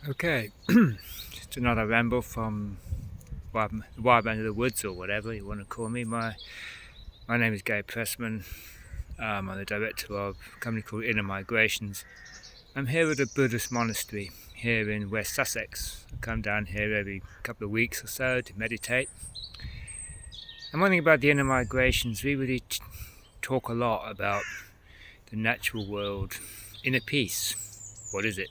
Okay, just another ramble from Wild Man of the Woods or whatever you want to call me. My name is Gabe Pressman. I'm the director of a company called Inner Migrations. I'm here at a Buddhist monastery here in West Sussex. I come down here every couple of weeks or so to meditate. And one thing about the Inner Migrations, we really talk a lot about the natural world, inner peace. What is it?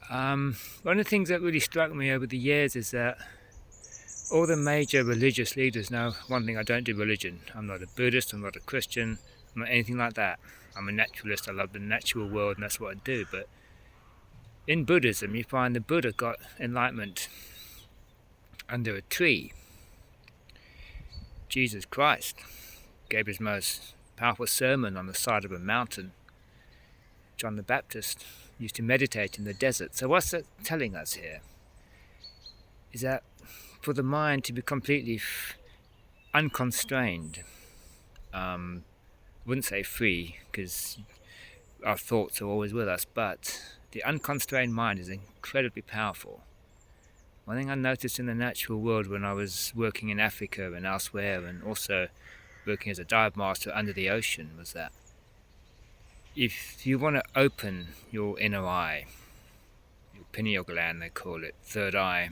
One of the things that really struck me over the years is that all the major religious leaders now, one thing, I don't do religion. I'm not a Buddhist, I'm not a Christian, I'm not anything like that. I'm a naturalist, I love the natural world and that's what I do. But in Buddhism, you find the Buddha got enlightenment under a tree. Jesus Christ gave his most powerful sermon on the side of a mountain. John the Baptist used to meditate in the desert. So what's that telling us here? Is that for the mind to be completely unconstrained, I wouldn't say free, because our thoughts are always with us, but the unconstrained mind is incredibly powerful. One thing I noticed in the natural world when I was working in Africa and elsewhere, and also working as a dive master under the ocean, was that if you want to open your inner eye, your pineal gland they call it, third eye,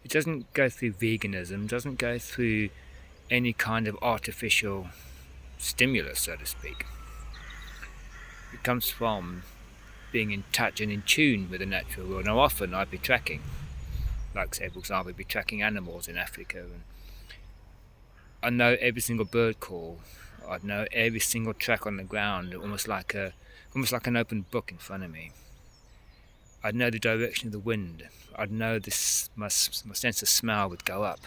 it doesn't go through veganism, doesn't go through any kind of artificial stimulus, so to speak. It comes from being in touch and in tune with the natural world. Now often I'd be tracking, like say for example, I'd be tracking animals in Africa, and I know every single bird call, I'd know every single track on the ground, almost like an open book in front of me. I'd know the direction of the wind. I'd know this. My sense of smell would go up.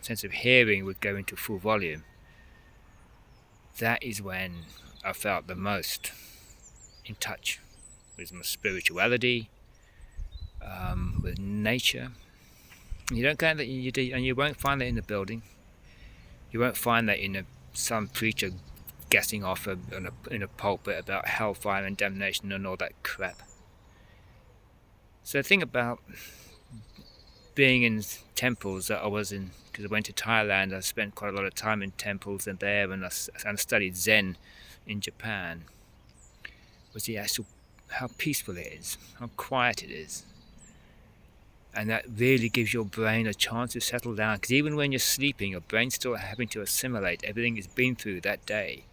Sense of hearing would go into full volume. That is when I felt the most in touch with my spirituality, with nature. You don't get that, and you won't find that in the building. You won't find that in some preacher gassing off in a pulpit about hellfire and damnation and all that crap. So think about being in temples that I was in, because I went to Thailand. I spent quite a lot of time in temples and there, and I studied Zen in Japan. Was the actual how peaceful it is, how quiet it is, and that really gives your brain a chance to settle down. Because even when you're sleeping, your brain's still having to assimilate everything it's been through that day.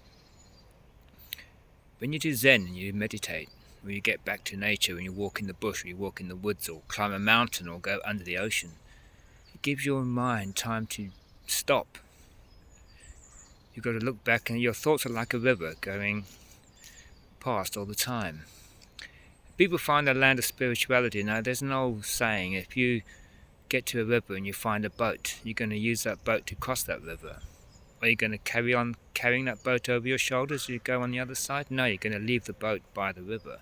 When you do Zen and you meditate, when you get back to nature, when you walk in the bush, or you walk in the woods, or climb a mountain, or go under the ocean, it gives your mind time to stop. You've got to look back, and your thoughts are like a river going past all the time. People find the land of spirituality. Now, there's an old saying, if you get to a river and you find a boat, you're going to use that boat to cross that river. Are you going to carry on carrying that boat over your shoulders as you go on the other side? No, you're going to leave the boat by the river.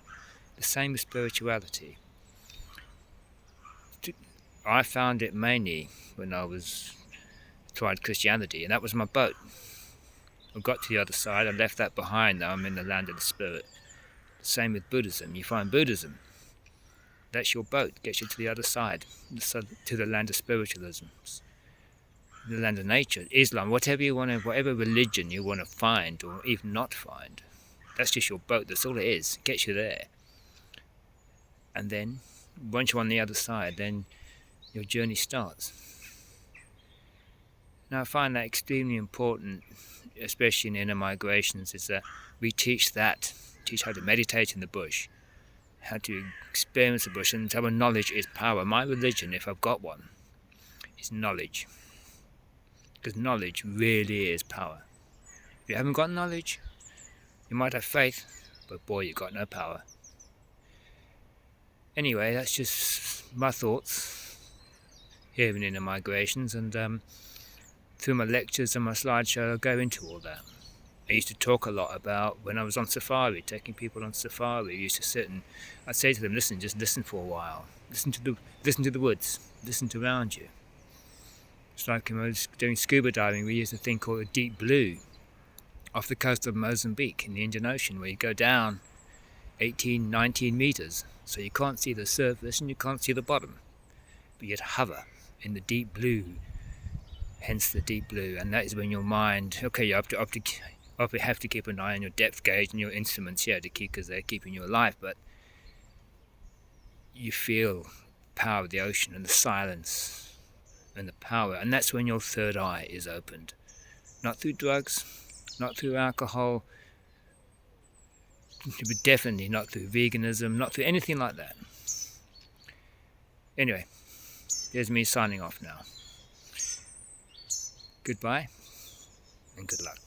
The same with spirituality. I found it mainly when I tried Christianity, and that was my boat. I got to the other side, I left that behind. Now I'm in the land of the spirit. The same with Buddhism. You find Buddhism, that's your boat, gets you to the other side, to the land of spiritualism, the land of nature, Islam, whatever religion you want to find or even not find. That's just your boat, that's all it is. It gets you there. And then, once you're on the other side, then your journey starts. Now I find that extremely important, especially in inner migrations, is that we teach how to meditate in the bush, how to experience the bush, and our knowledge is power. My religion, if I've got one, is knowledge. Because knowledge really is power. If you haven't got knowledge, you might have faith, but boy, you've got no power. Anyway, that's just my thoughts here in Inner Migrations, and through my lectures and my slideshow I go into all that. I used to talk a lot about when I was on safari, taking people on safari. I used to sit and I'd say to them, just listen for a while. Listen to the woods, listen to around you. It's like when I was doing scuba diving, we used a thing called a deep blue off the coast of Mozambique in the Indian Ocean, where you go down 18, 19 meters, So you can't see the surface and you can't see the bottom, but you hover in the deep blue, hence the deep blue. And that is when your mind, okay, you have to keep an eye on your depth gauge and your instruments here because they're keeping you alive, but you feel the power of the ocean and the silence and the power, and that's when your third eye is opened. Not through drugs, not through alcohol, but definitely not through veganism, not through anything like that. Anyway, there's me signing off now. Goodbye and good luck.